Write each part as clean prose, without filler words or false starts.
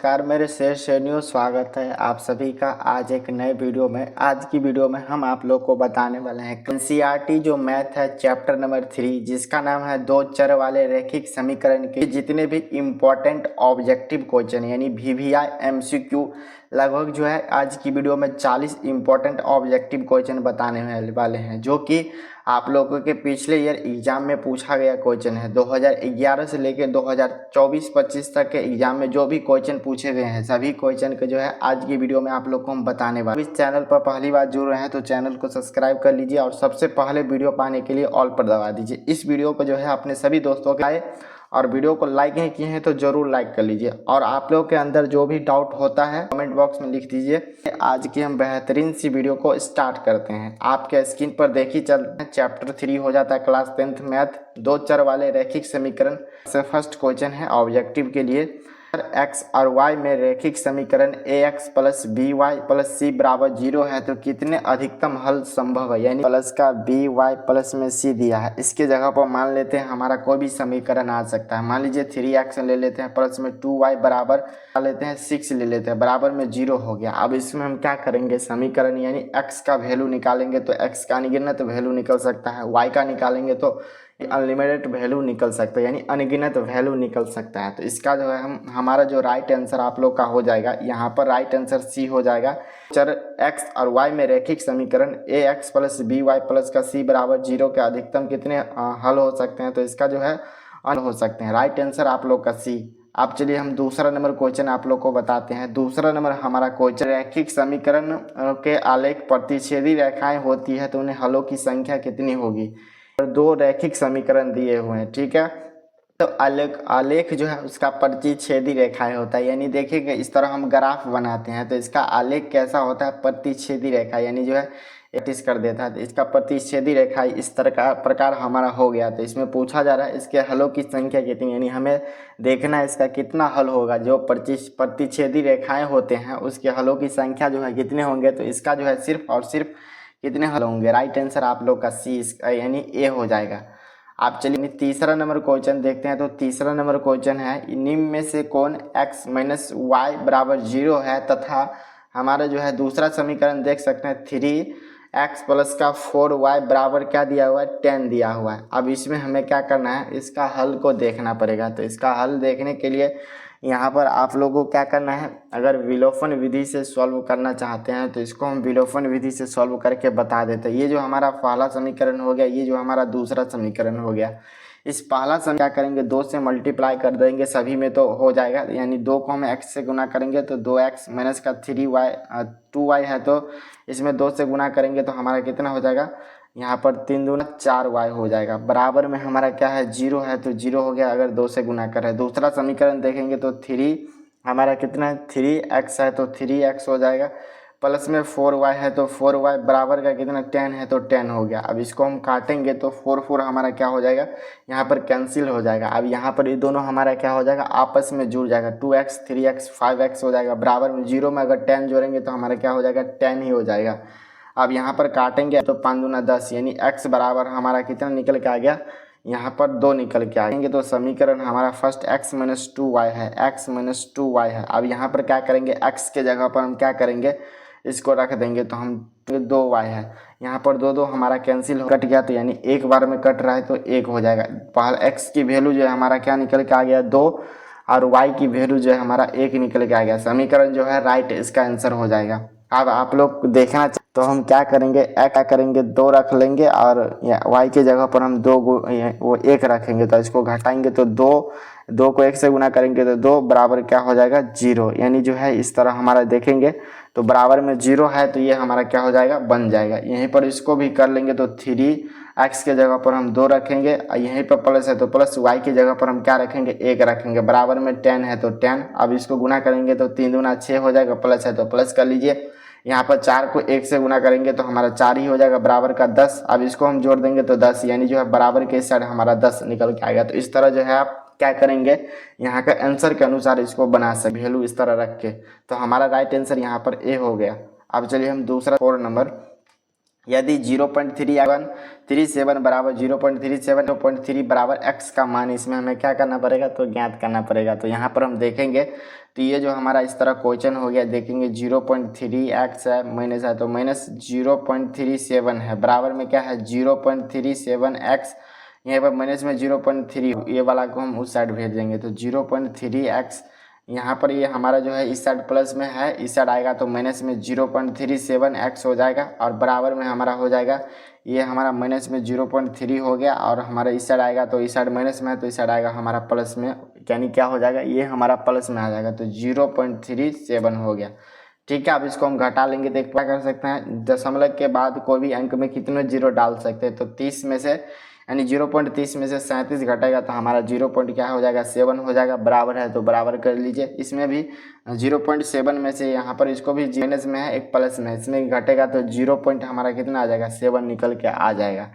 नमस्कार मेरे शेर श्रेणियों, स्वागत है आप सभी का आज एक नए वीडियो में। आज की वीडियो में हम आप लोग को बताने वाले हैं एनसीईआरटी जो मैथ है चैप्टर नंबर 3 जिसका नाम है दो चर वाले रैखिक समीकरण के जितने भी इम्पोर्टेंट ऑब्जेक्टिव क्वेश्चन यानी वीवीआई एमसीक्यू लगभग जो है आज की वीडियो में 40 इम्पोर्टेंट ऑब्जेक्टिव क्वेश्चन बताने वाले हैं जो कि आप लोगों के पिछले ईयर एग्जाम में पूछा गया क्वेश्चन है। 2011 से लेकर 2024-25 तक के एग्जाम में जो भी क्वेश्चन पूछे गए हैं सभी क्वेश्चन के जो है आज की वीडियो में आप लोग को हम बताने वाले। इस चैनल पर पहली बार जुड़ रहे हैं तो चैनल को सब्सक्राइब कर लीजिए और सबसे पहले वीडियो पाने के लिए ऑल पर दबा दीजिए। इस वीडियो को जो है अपने सभी दोस्तों के आए और वीडियो को लाइक नहीं किए हैं तो जरूर लाइक कर लीजिए और आप लोग के अंदर जो भी डाउट होता है कमेंट बॉक्स में लिख दीजिए। आज की हम बेहतरीन सी वीडियो को स्टार्ट करते हैं। आपके स्क्रीन पर देखी चल रहे हैं चैप्टर 3 हो जाता है क्लास 10th मैथ दो चर वाले रैखिक समीकरण से फर्स्ट क्वेश्चन है ऑब्जेक्टिव के लिए। x और y में रैखिक समीकरण ax plus B Y plus C बराबर 0 है तो कितने अधिकतम हल संभव है, यानी प्लस का बी वाई प्लस में सी दिया है। इसके जगह पर मान लेते हैं हमारा कोई भी समीकरण आ सकता है। मान लीजिए 3x ले लेते हैं प्लस में 2y बराबर लेते हैं 6 ले लेते हैं बराबर में 0 हो गया। अब इसमें हम क्या करेंगे समीकरण यानी x का वैल्यू निकालेंगे तो x का अनगिनत वैल्यू निकल सकता है, y का निकालेंगे तो अनलिमिटेड वैल्यू निकल सकता है यानी अनगिनत वैल्यू निकल सकता है। तो इसका जो है हमारा जो राइट आंसर आप लोग का हो जाएगा यहाँ पर राइट आंसर सी हो जाएगा। चर x और y में रैखिक समीकरण ax plus B Y plus का c बराबर 0 के अधिकतम कितने हल हो सकते हैं, तो इसका जो है हल हो सकते हैं। राइट आंसर आप लोग का सी। अब चलिए हम दूसरा नंबर क्वेश्चन आप लोग को बताते हैं। दूसरा नंबर हमारा क्वेश्चन रैखिक समीकरण के आलेख प्रतिच्छेदी रेखाएं होती है तो उन्हें हलों की संख्या कितनी होगी। दो रैखिक समीकरण दिए हुए हैं, ठीक है। तो आलेख जो है उसका प्रतिच्छेदी रेखाएं होता है, यानी देखिएगा इस तरह हम ग्राफ बनाते हैं तो इसका आलेख कैसा होता है प्रतिच्छेदी रेखा, यानी जो है प्रैक्टिस कर देता है। तो इसका प्रतिच्छेदी रेखा इस तरह का प्रकार हमारा हो गया। तो इसमें पूछा जा रहा है इसके हलों की संख्या कितनी, यानी हमें देखना है इसका कितना हल होगा। जो प्रतिच्छेदी रेखाएं होते हैं उसके हलों की संख्या जो है कितने होंगे, तो इसका जो है सिर्फ और सिर्फ कितने हल होंगे। राइट आंसर आप लोग का सी यानी ए हो जाएगा। आप चलिए तीसरा नंबर क्वेश्चन देखते हैं। तो तीसरा नंबर क्वेश्चन है निम्न में से कौन x माइनस वाई बराबर 0 है तथा हमारा जो है दूसरा समीकरण देख सकते हैं 3x प्लस का 4y बराबर क्या दिया हुआ है 10 दिया हुआ है। अब इसमें हमें क्या करना है इसका हल को देखना पड़ेगा। तो इसका हल देखने के लिए यहाँ पर आप लोगों को क्या करना है, अगर विलोपन विधि से सॉल्व करना चाहते हैं तो इसको हम विलोपन विधि से सॉल्व करके बता देते हैं। ये जो हमारा पहला समीकरण हो गया, ये जो हमारा दूसरा समीकरण हो गया। इस पहला समीकरण क्या करेंगे 2 से मल्टीप्लाई कर देंगे सभी में तो हो जाएगा, यानी 2 को हम x से गुना करेंगे तो 2x माइनस का 3y 2y है तो इसमें 2 से गुना करेंगे तो हमारा कितना हो जाएगा, यहाँ पर 3 दूना 4y हो जाएगा। बराबर में हमारा क्या है 0 है तो 0 हो गया अगर 2 से गुना कर रहे हैं। दूसरा समीकरण देखेंगे तो 3 हमारा कितना है 3x है तो 3x हो जाएगा प्लस में 4y है तो 4y बराबर का कितना 10 है तो 10 हो गया। अब इसको हम काटेंगे तो 4 हमारा क्या हो जाएगा यहाँ पर कैंसिल हो जाएगा। अब यहाँ पर ये दोनों हमारा क्या हो जाएगा आपस में जुड़ जाएगा 2x 3x 5x हो जाएगा। बराबर में 0 में अगर 10 जोड़ेंगे तो हमारा क्या हो जाएगा 10 ही हो जाएगा। अब यहाँ पर काटेंगे तो 5 दूना 10 यानी x बराबर हमारा कितना निकल के आ गया यहाँ पर 2 निकल के आएंगे। तो समीकरण हमारा फर्स्ट x माइनस 2y है, x माइनस 2y है। अब यहाँ पर क्या करेंगे x के जगह पर हम क्या करेंगे इसको रख देंगे तो हम 2y है, यहाँ पर 2 हमारा कैंसिल कट गया तो यानी एक बार में कट रहा है तो 1 हो जाएगा। पहले x की वैल्यू जो है हमारा क्या निकल के आ गया 2 और y की वैल्यू जो है हमारा 1 निकल के आ गया। समीकरण जो है राइट इसका आंसर हो जाएगा। अब आप लोग देखना तो हम क्या करेंगे क्या करेंगे 2 रख लेंगे और y के जगह पर हम 2 वो 1 रखेंगे तो इसको घटाएंगे तो 2 को 1 से गुना करेंगे तो 2 बराबर क्या हो जाएगा 0, यानी जो है इस तरह हमारा देखेंगे तो बराबर में 0 है तो ये हमारा क्या हो जाएगा बन जाएगा। यहीं पर इसको भी कर लेंगे तो 3x के जगह पर हम 2 रखेंगे, यहीं पर प्लस है तो प्लस y की जगह पर हम क्या रखेंगे 1 रखेंगे। बराबर में 10 है तो 10। अब इसको गुना करेंगे तो 3 दूना 6 हो जाएगा, प्लस है तो प्लस कर लीजिए। यहाँ पर 4 को 1 से गुना करेंगे तो हमारा 4 ही हो जाएगा बराबर का 10। अब इसको हम जोड़ देंगे तो 10, यानी जो है बराबर के साइड हमारा 10 निकल के आएगा। तो इस तरह जो है आप क्या करेंगे यहाँ का आंसर के अनुसार इसको बना सकते वैल्यू इस तरह रख के। तो हमारा राइट आंसर यहाँ पर ए हो गया। अब चलिए हम दूसरा 4 नंबर यदि 0.37 बराबर 0.37 बराबर x का मान, इसमें हमें क्या करना पड़ेगा, तो ज्ञात करना पड़ेगा। तो यहाँ पर हम देखेंगे तो ये जो हमारा इस तरह क्वेश्चन हो गया, देखेंगे 0.3x है माइनस है तो माइनस 0.37 है, बराबर में क्या है 0.37x, यहाँ पर माइनस में 0.3, ये वाला को हम उस साइड भेज देंगे तो 0.3x, यहाँ पर ये हमारा जो है इस साइड प्लस में है, इस साइड आएगा तो माइनस में 0.37x हो जाएगा, और बराबर में हमारा हो जाएगा ये हमारा माइनस में 0.3 हो गया, और हमारा इस साइड आएगा तो इस साइड माइनस में है तो इस साइड आएगा हमारा प्लस में, यानी क्या हो जाएगा, ये हमारा प्लस में आ जाएगा तो 0.37 हो गया। ठीक है, अब इसको हम घटा लेंगे तो क्या कर सकते हैं, दशमलव के बाद कोई भी अंक में कितने जीरो डाल सकते हैं, तो 30 में से यानी 0.30 में से 37 घटेगा तो हमारा 0. हो जाएगा 7 हो जाएगा, बराबर है तो बराबर कर लीजिए। इसमें भी 0.7 में से यहाँ पर इसको भी माइनस में है एक प्लस में, इसमें घटेगा तो 0. हमारा कितना आ जाएगा 7 निकल के आ जाएगा।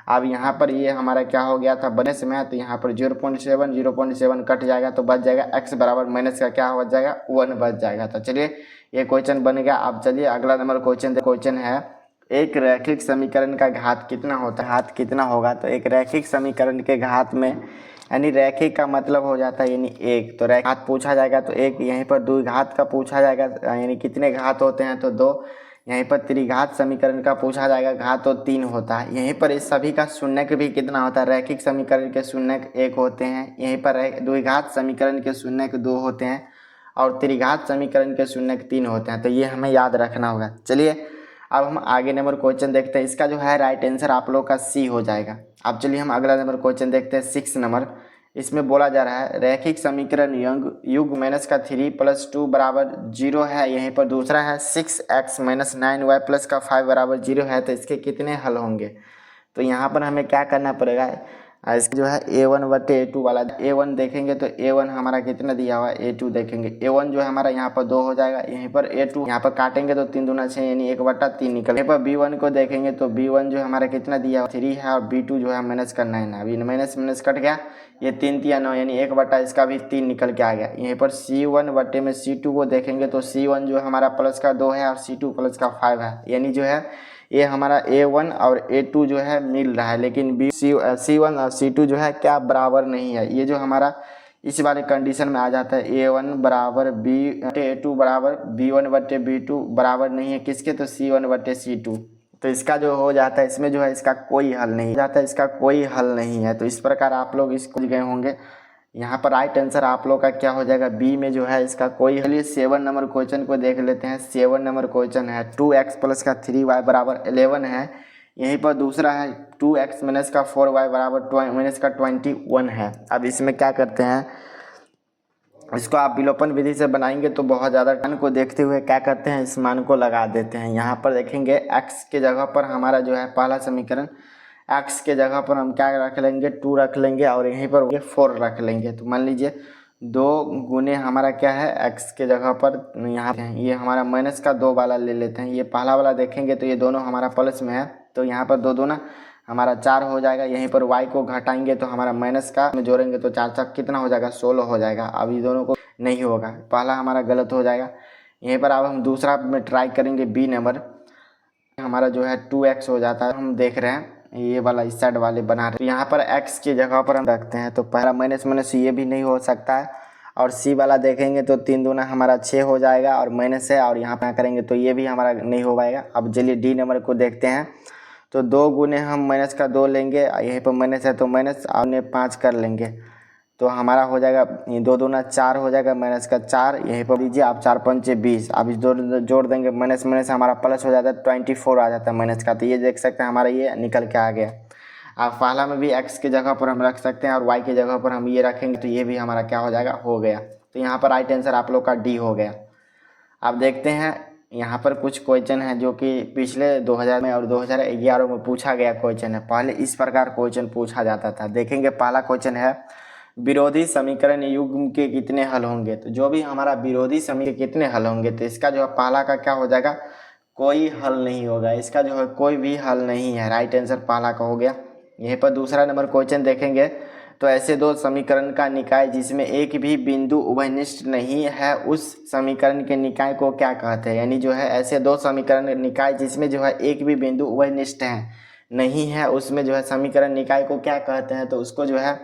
अब यहाँ पर ये हमारा क्या हो गया था, माइनस में है तो यहाँ पर 0.7 कट जाएगा तो बच जाएगा x बराबर माइनस का क्या बच जाएगा 1 बच जाएगा। तो चलिए ये क्वेश्चन बन गया। अब चलिए अगला नंबर क्वेश्चन है, एक रैखिक समीकरण का घात कितना होता है, घात कितना होगा, तो एक रैखिक समीकरण के घात में यानी रैखिक का मतलब हो जाता है यानी एक, तो घात पूछा जाएगा तो एक, यहीं पर द्विघात का पूछा जाएगा यानी कितने घात होते हैं तो 2, यहीं पर त्रिघात समीकरण का पूछा जाएगा घात तो 3 होता है, यहीं पर इस सभी का शून्यक भी कितना होता है, रैखिक समीकरण के शून्यक 1 होते हैं, यहीं पर द्विघात समीकरण के शून्यक 2 होते हैं, और त्रिघात समीकरण के शून्यक 3 होते हैं, तो ये हमें याद रखना होगा। चलिए अब हम आगे नंबर क्वेश्चन देखते हैं, इसका जो है राइट आंसर आप लोग का सी हो जाएगा। अब चलिए हम अगला नंबर क्वेश्चन देखते हैं 6 नंबर। इसमें बोला जा रहा है रैखिक समीकरण युग माइनस का 3 + 2 बराबर 0 है, यहीं पर दूसरा है 6x - 9y + का 5 बराबर 0 है, तो इसके कितने हल होंगे। तो यहाँ पर हमें क्या करना पड़ेगा, इसका जो है a1/a2 वाला, a1 देखेंगे तो a1 हमारा कितना दिया हुआ है, a2 देखेंगे, a1 जो है हमारा यहाँ पर 2 हो जाएगा, यहीं पर a2 यहाँ पर काटेंगे तो 3 दूना 6 यानी 1/3 निकल। यहाँ पर b1 को देखेंगे तो b1 जो हमारा कितना दिया हुआ 3 है, और b2 जो है माइनस का 9 है, अभी माइनस कट गया, ये 3 × 9 यानी 1/, इसका भी 3 निकल के आ गया। यहीं पर c1 में c2 को देखेंगे तो c1 जो हमारा प्लस का 2 है और c2 प्लस का 5 है, यानी जो है ये हमारा a1 और a2 जो है मिल रहा है, लेकिन c1 और c2 जो है क्या बराबर नहीं है। ये जो हमारा इस वाले कंडीशन में आ जाता है a1 बराबर a2 बराबर b1/b2 बराबर नहीं है किसके, तो c1/c2, तो इसका जो हो जाता है इसमें जो है इसका कोई हल नहीं जाता है, इसका कोई हल नहीं है। तो इस प्रकार आप लोग इसको गए होंगे, यहाँ पर राइट आंसर आप लोग का क्या हो जाएगा, बी में जो है इसका कोई। चलिए 7 नंबर क्वेश्चन को देख लेते हैं। 7 नंबर क्वेश्चन है 2x + का 3y बराबर 11 है, यहीं पर दूसरा है 2x - का 4y बराबर -21 है। अब इसमें क्या करते हैं, इसको आप विलोपन विधि से बनाएंगे तो बहुत ज़्यादा टाइम को देखते हुए क्या करते हैं, इस मान को लगा देते हैं। यहाँ पर देखेंगे x के जगह पर हमारा जो है पहला समीकरण, x के जगह पर हम क्या रख लेंगे 2 रख लेंगे, और यहीं पर 4 रख लेंगे। तो मान लीजिए 2 गुने हमारा क्या है x के जगह पर, यहाँ ये हमारा माइनस का 2 वाला ले लेते हैं, ये पहला वाला देखेंगे तो ये दोनों हमारा प्लस में है, तो यहाँ पर 2 दूना हमारा 4 हो जाएगा। यहीं पर y को घटाएंगे तो हमारा माइनस का में जोड़ेंगे तो 4 4 कितना हो जाएगा 16 हो जाएगा। अब ये दोनों को नहीं होगा, पहला हमारा गलत हो जाएगा। यहीं पर अब हम दूसरा में ट्राई करेंगे, बी नंबर हमारा जो है 2x हो जाता है, हम देख रहे हैं ये वाला इस साइड वाले बना रहे हैं, तो यहाँ पर x की जगह पर हम रखते हैं, तो पहला माइनस ये भी नहीं हो सकता है, और c वाला देखेंगे तो 3 दूना हमारा 6 हो जाएगा और माइनस है, और यहाँ पर करेंगे तो ये भी हमारा नहीं हो पाएगा। अब चलिए डी नंबर को देखते हैं, तो 2 गुने हम माइनस का 2 लेंगे, यहीं पर माइनस है तो माइनस और 5 कर लेंगे, तो हमारा हो जाएगा 2 दूना 4 हो जाएगा, माइनस का 4 यहीं पर लीजिए आप, 4 5 20, अब इस दो जोड़ देंगे, माइनस हमारा प्लस हो जाता है 24 आ जाता है माइनस का, तो ये देख सकते हैं हमारा ये निकल के आ गया। अब पहला में भी x के जगह पर हम रख सकते हैं और y के जगह पर हम ये रखेंगे, तो ये भी हमारा क्या हो जाएगा, हो गया। तो यहाँ पर राइट आंसर आप लोग का डी हो गया। अब देखते हैं यहाँ पर कुछ क्वेश्चन है जो कि पिछले 2000 में और 2011 में पूछा गया क्वेश्चन है। पहले इस प्रकार क्वेश्चन पूछा जाता था। देखेंगे पहला क्वेश्चन है, विरोधी समीकरण युग्म के कितने हल होंगे। तो जो भी हमारा विरोधी समीकरण कितने हल होंगे, तो इसका जो है पहला का क्या हो जाएगा, कोई हल नहीं होगा, इसका जो है कोई भी हल नहीं है। राइट आंसर पहला का हो गया। यहीं पर दूसरा नंबर क्वेश्चन देखेंगे, तो ऐसे दो समीकरण का निकाय जिसमें एक भी बिंदु उभयनिष्ठ नहीं है उस समीकरण के निकाय को क्या कहते हैं। यानी जो है ऐसे दो समीकरण निकाय जिसमें जो है एक भी बिंदु उभयनिष्ठ है नहीं है उसमें जो है समीकरण निकाय को क्या कहते हैं, तो उसको जो है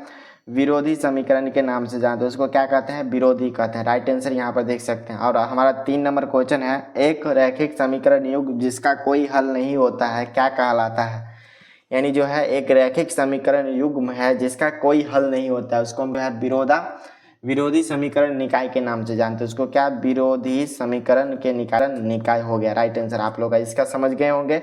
विरोधी समीकरण के नाम से जानते हैं, उसको क्या कहते हैं, विरोधी कहते हैं। राइट आंसर यहाँ पर देख सकते हैं। और हमारा 3 नंबर क्वेश्चन है, एक रैखिक समीकरण युग्म जिसका कोई हल नहीं होता है क्या कहलाता है। यानी जो है एक रैखिक समीकरण युग्म है जिसका कोई हल नहीं होता है उसको हम जो है विरोधी समीकरण निकाय के नाम से जानते हैं, उसको क्या, विरोधी समीकरण के निकाय हो गया। राइट आंसर आप लोग इसका समझ गए होंगे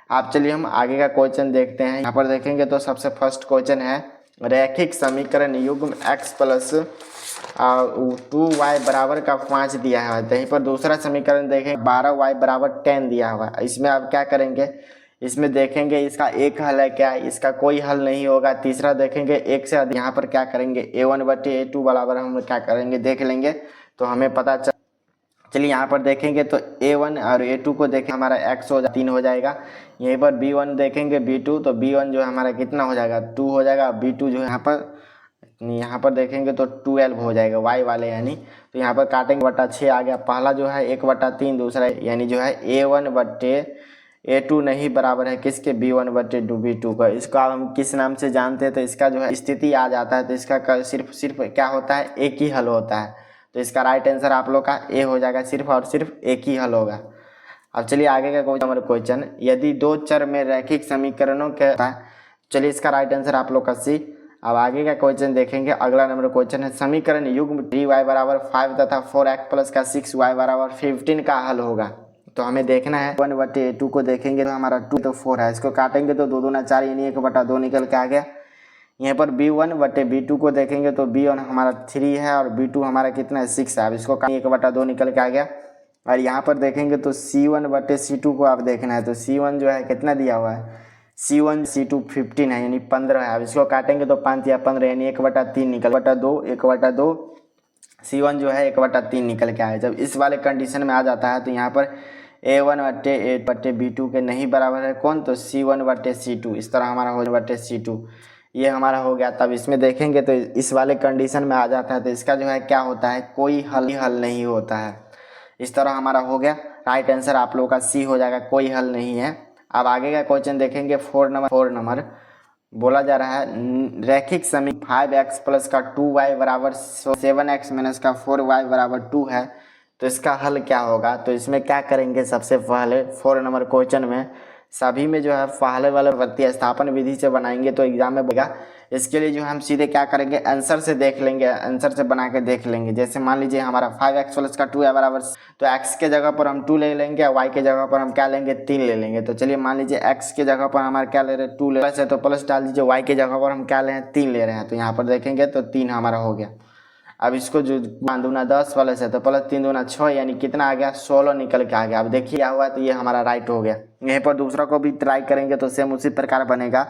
आप। चलिए हम आगे का क्वेश्चन देखते हैं। यहाँ पर देखेंगे तो सबसे फर्स्ट क्वेश्चन है, रैखिक समीकरण युग्म x प्लस 2y बराबर का 5 दिया है। यहीं पर दूसरा समीकरण देखें 12y बराबर 10 दिया हुआ है। इसमें आप क्या करेंगे, इसमें देखेंगे इसका एक हल है क्या, इसका कोई हल नहीं होगा। तीसरा देखेंगे एक से अधिक, यहाँ पर क्या करेंगे a1/a2 बराबर हम क्या करेंगे देख लेंगे तो हमें पता चल। चलिए यहाँ पर देखेंगे तो a1 और a2 को देखें हमारा x 3 हो जाएगा। यहीं पर b1 देखेंगे b2 तो b1 जो है हमारा कितना हो जाएगा 2 हो जाएगा। b2 जो है यहाँ पर देखेंगे तो 12 हो जाएगा y वाले यानी। तो यहाँ पर काटेंगे 1/6 आ गया। पहला जो है 1/3 दूसरा यानी जो है a1/a2 नहीं बराबर है किसके, b1/b2 का। इसको अब हम किस नाम से जानते हैं, तो इसका जो है स्थिति आ जाता है तो इसका सिर्फ क्या होता है, एक ही हल होता है। तो इसका राइट आंसर आप लोग का ए हो जाएगा, सिर्फ और सिर्फ एक ही हल होगा। अब चलिए आगे का क्वेश्चन, यदि दो चर में रैखिक समीकरणों के, चलिए इसका राइट आंसर आप लोग का सी। अब आगे का क्वेश्चन देखेंगे। अगला नंबर क्वेश्चन है, समीकरण युग्म 3y बराबर 5 तथा 4x प्लस का 6y बराबर 15 का हल होगा। तो हमें देखना है 1/a2 को देखेंगे तो हमारा 2 तो 4 है, इसको काटेंगे तो 2 दूना 4 यानी 1/2 निकल के आ गया। यहाँ पर b1/b2 को देखेंगे तो b1 हमारा 3 है और b2 हमारा कितना है 6 है। अब इसको 1/2 निकल के आ गया। और यहाँ पर देखेंगे तो c1/c2 को आप देखना है तो c1 जो है कितना दिया हुआ है, c1 c2 15 है यानी 15 है। अब इसको काटेंगे तो 5 या 15 यानी 1/3 निकल 1/2 c1 जो है 1/3 निकल के आया। जब इस वाले कंडीशन में आ जाता है तो यहाँ पर a1/a/b2 के नहीं बराबर है कौन, तो c1/c2। इस तरह हमारा हो c2 ये हमारा हो गया। तब इसमें देखेंगे तो इस वाले कंडीशन में आ जाता है तो इसका जो है क्या होता है, कोई हल नहीं होता है। इस तरह हमारा हो गया। राइट आंसर आप लोगों का सी हो जाएगा, कोई हल नहीं है। अब आगे का क्वेश्चन देखेंगे। 4 नंबर बोला जा रहा है, रैखिक समीकरण 5x प्लस का 2y बराबर 7x माइनस का 4y बराबर 2 है तो इसका हल क्या होगा। तो इसमें क्या करेंगे, सबसे पहले 4 नंबर क्वेश्चन में सभी में जो है पहले वाला प्रतिस्थापन विधि से बनाएंगे तो एग्जाम में बनेगा। इसके लिए जो हम सीधे क्या करेंगे, आंसर से देख लेंगे, आंसर से बना के देख लेंगे। जैसे मान लीजिए हमारा 5x प्लस का 2y बराबर, तो x के जगह पर हम 2 ले लेंगे और y के जगह पर हम क्या लेंगे 3 ले लेंगे। तो चलिए मान लीजिए x के जगह पर हमारा क्या ले रहे हैं 2 ले रहे हैं तो प्लस डाल दीजिए, y के जगह पर हम क्या ले रहे हैं 3 ले रहे हैं। तो यहाँ पर देखेंगे तो 3 हमारा हो गया। अब इसको जो 5 दूना 10 प्लस है तो प्लस 3 दूना 6 यानी कितना आ गया 16 निकल के आ गया। अब देखिए क्या हुआ तो ये हमारा राइट हो गया। यहीं पर दूसरा को भी ट्राई करेंगे तो सेम उसी प्रकार बनेगा।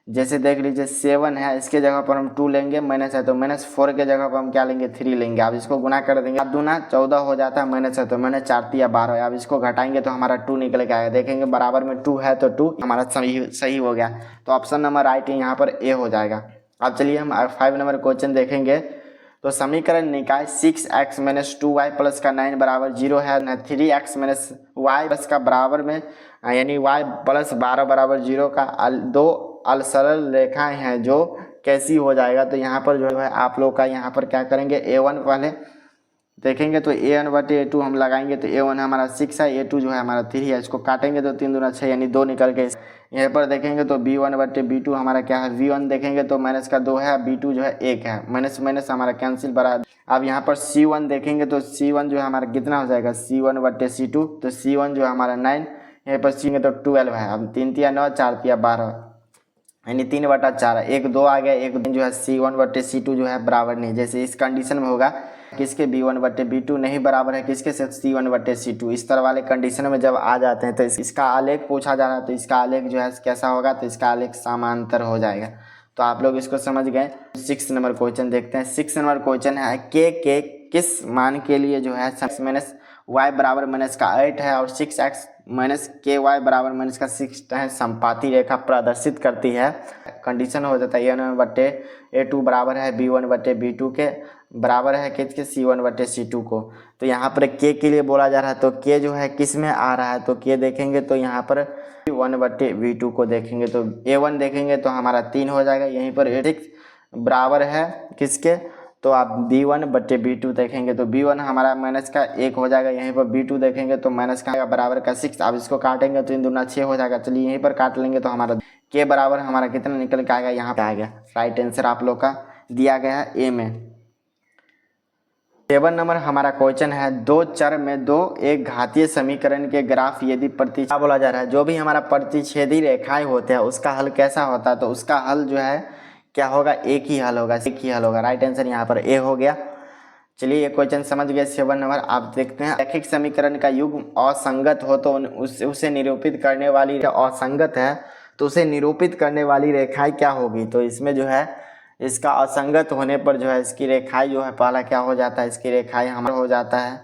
जैसे देख लीजिए 7 है, इसके जगह पर हम 2 लेंगे, माइनस है तो -4 के जगह पर हम क्या लेंगे 3 लेंगे। अब इसको गुना कर देंगे, 7 दूना 14 हो जाता है, माइनस है तो माइनस 4 या 12। अब इसको घटाएंगे तो हमारा 2 निकल के आएगा। देखेंगे बराबर में 2 है तो 2 हमारा सही हो गया। तो ऑप्शन नंबर राइट यहाँ पर ए हो जाएगा। अब चलिए हम 5 नंबर क्वेश्चन देखेंगे। तो समीकरण निकाय 6x माइनस 2y प्लस का 9 बराबर 0 है, 3x माइनस y प्लस का बराबर में यानी y प्लस 12 बराबर 0 का दो अलसरल रेखाएं हैं जो कैसी हो जाएगा। तो यहाँ पर जो है आप लोग का यहाँ पर क्या करेंगे, a1 पहले देखेंगे तो a1/a2 हम लगाएंगे तो a1 हमारा 6 है, a2 जो है हमारा 3 है। इसको काटेंगे तो 3 दूना 6 यानी 2 निकल के। यहाँ पर देखेंगे तो b1/b2 हमारा क्या है, v1 देखेंगे तो माइनस का 2 है, b2 जो है 1 है, माइनस माइनस हमारा कैंसिल बरा। अब यहाँ पर c1 देखेंगे तो c1 जो है हमारा कितना हो जाएगा, c1/c2। तो c1 जो है हमारा 9, यहाँ पर c तो 12 है। अब 3 तिया 9, 4 तिया 12 यानी 3/4, 1 2 आ गया, 1 जो है c1/c2 जो है बराबर नहीं। जैसे इस कंडीशन में होगा किसके, b1/b2 नहीं बराबर है किसके से, c1/c2। इस तरह वाले कंडीशन में जब आ जाते हैं तो इसका आलेख पूछा जा रहा है तो इसका आलेख जो है कैसा होगा, तो इसका आलेख समांतर हो जाएगा। तो आप लोग इसको समझ गए। 6 नंबर क्वेश्चन देखते हैं। 6 नंबर क्वेश्चन है, के किस मान के लिए जो है माइनस वाई बराबर माइनस का 8 है और 6x माइनस के वाई बराबर माइनस का 6 है संपाती रेखा प्रदर्शित करती है। कंडीशन हो जाता है A1/A2 बराबर है B1/B2 के बराबर है किसके C1/C2 को। तो यहाँ पर के लिए बोला जा रहा है, तो के जो है किस में आ रहा है, तो के देखेंगे तो यहाँ पर 1/V2 को देखेंगे तो A1 देखेंगे तो हमारा 3 हो जाएगा। यहीं पर 6 बराबर है किसके, तो आप B1/B2 देखेंगे तो B1 हमारा माइनस का 1 हो जाएगा। यहीं पर B2 देखेंगे तो माइनस का बराबर का 6। आप इसको काटेंगे तो 3 दूना 6 हो जाएगा। चलिए यहीं पर काट लेंगे तो हमारा के बराबर हमारा कितना निकल के आएगा, यहाँ पे आ गया। राइट आंसर आप लोग का दिया गया है ए में। 7 नंबर हमारा क्वेश्चन है, दो चर में दो एक घातीय समीकरण के ग्राफ यदि क्या बोला जा रहा है, जो भी हमारा प्रतिच्छेदी रेखाएं होते हैं उसका हल कैसा होता है, तो उसका हल जो है क्या होगा, एक ही हल होगा। राइट आंसर यहाँ पर ए हो गया। चलिए ये क्वेश्चन समझ गए 7 नंबर। आप देखते हैं रैखिक समीकरण का युग्म असंगत हो तो उसे निरूपित करने वाली असंगत है तो उसे निरूपित करने वाली रेखाएं क्या होगी। तो इसमें जो है इसका असंगत होने पर जो है इसकी रेखाएं जो है पहला क्या हो जाता है, इसकी रेखाएं हमारा हो जाता है।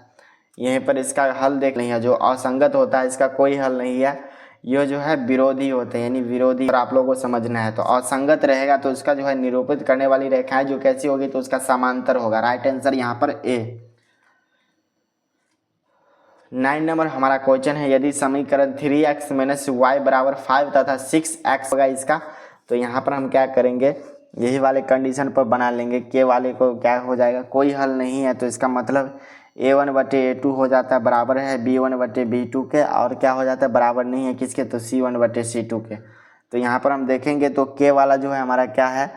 यहीं पर इसका हल देख नहीं है, जो असंगत होता है इसका कोई हल नहीं है, ये जो है विरोधी होते हैं, यानी विरोधी। और आप लोगों को समझना है तो असंगत रहेगा तो इसका जो है निरूपित करने वाली रेखाएं जो कैसी होगी, तो उसका समांतर होगा। राइट आंसर यहाँ पर ए। 9 नंबर हमारा क्वेश्चन है, यदि समीकरण 3x माइनस वाई बराबर 5 तथा 6x होगा इसका, तो यहाँ पर हम क्या करेंगे, यही वाले कंडीशन पर बना लेंगे। के वाले को क्या हो जाएगा, कोई हल नहीं है, तो इसका मतलब A1/A2 हो जाता है बराबर है B1/B2 के, और क्या हो जाता है बराबर नहीं है किसके, तो C1/C2 के। तो यहाँ पर हम देखेंगे तो के वाला जो है हमारा क्या है,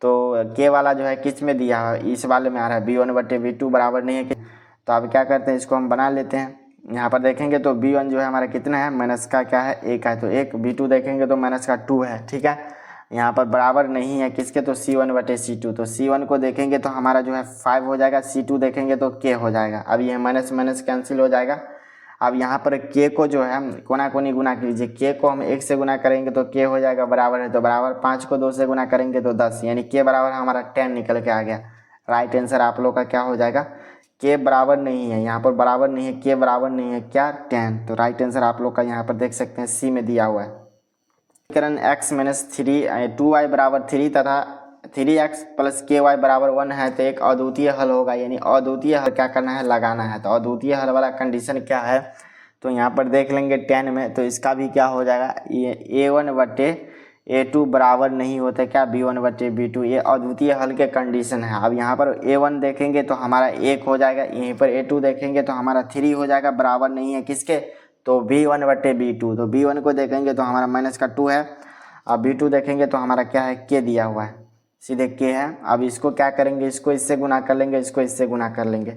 तो के वाला जो है किस में दिया है, इस वाले में आ रहा है B1/B2 बराबर नहीं है। तो अब क्या करते हैं, इसको हम बना लेते हैं। यहाँ पर देखेंगे तो B1 जो है हमारा कितना है, माइनस का क्या है 1 है, तो 1। B2 देखेंगे तो माइनस का 2 है, ठीक है। यहाँ पर बराबर नहीं है किसके, तो C1/C2। तो C1 को देखेंगे तो हमारा जो है 5 हो जाएगा, C2 देखेंगे तो K हो जाएगा। अब ये माइनस माइनस कैंसिल हो जाएगा। अब यहाँ पर K को जो है कोना कोनी गुना कीजिए, K को हम 1 से गुना करेंगे तो K हो जाएगा बराबर है, तो बराबर 5 को 2 से गुना करेंगे तो 10, यानी K बराबर हमारा 10 निकल के आ गया। राइट आंसर आप लोग का क्या हो जाएगा, K बराबर नहीं है, यहाँ पर बराबर नहीं है, K बराबर नहीं है क्या, 10। तो राइट आंसर आप लोग का यहाँ पर देख सकते हैं सी में दिया हुआ है। समीकरण x माइनस 2y बराबर 3 तथा 3x प्लस ky बराबर 1 है, तो एक अद्वितीय हल होगा। यानी अद्वितीय हल क्या करना है, लगाना है। तो अद्वितीय हल वाला कंडीशन क्या है, तो यहाँ पर देख लेंगे 10 में, तो इसका भी क्या हो जाएगा, ये A1/A2 बराबर नहीं होता क्या, B1/B2। ये अद्वितीय हल के कंडीशन है। अब यहाँ पर A1 देखेंगे तो हमारा 1 हो जाएगा, यहीं पर A2 देखेंगे तो हमारा 3 हो जाएगा, बराबर नहीं है किसके, तो B1/B2। तो B1 को देखेंगे तो हमारा माइनस का 2 है, अब B2 देखेंगे तो हमारा क्या है, K दिया हुआ है, सीधे K है। अब इसको क्या करेंगे, इसको इससे गुना कर लेंगे, इसको इससे गुना कर लेंगे।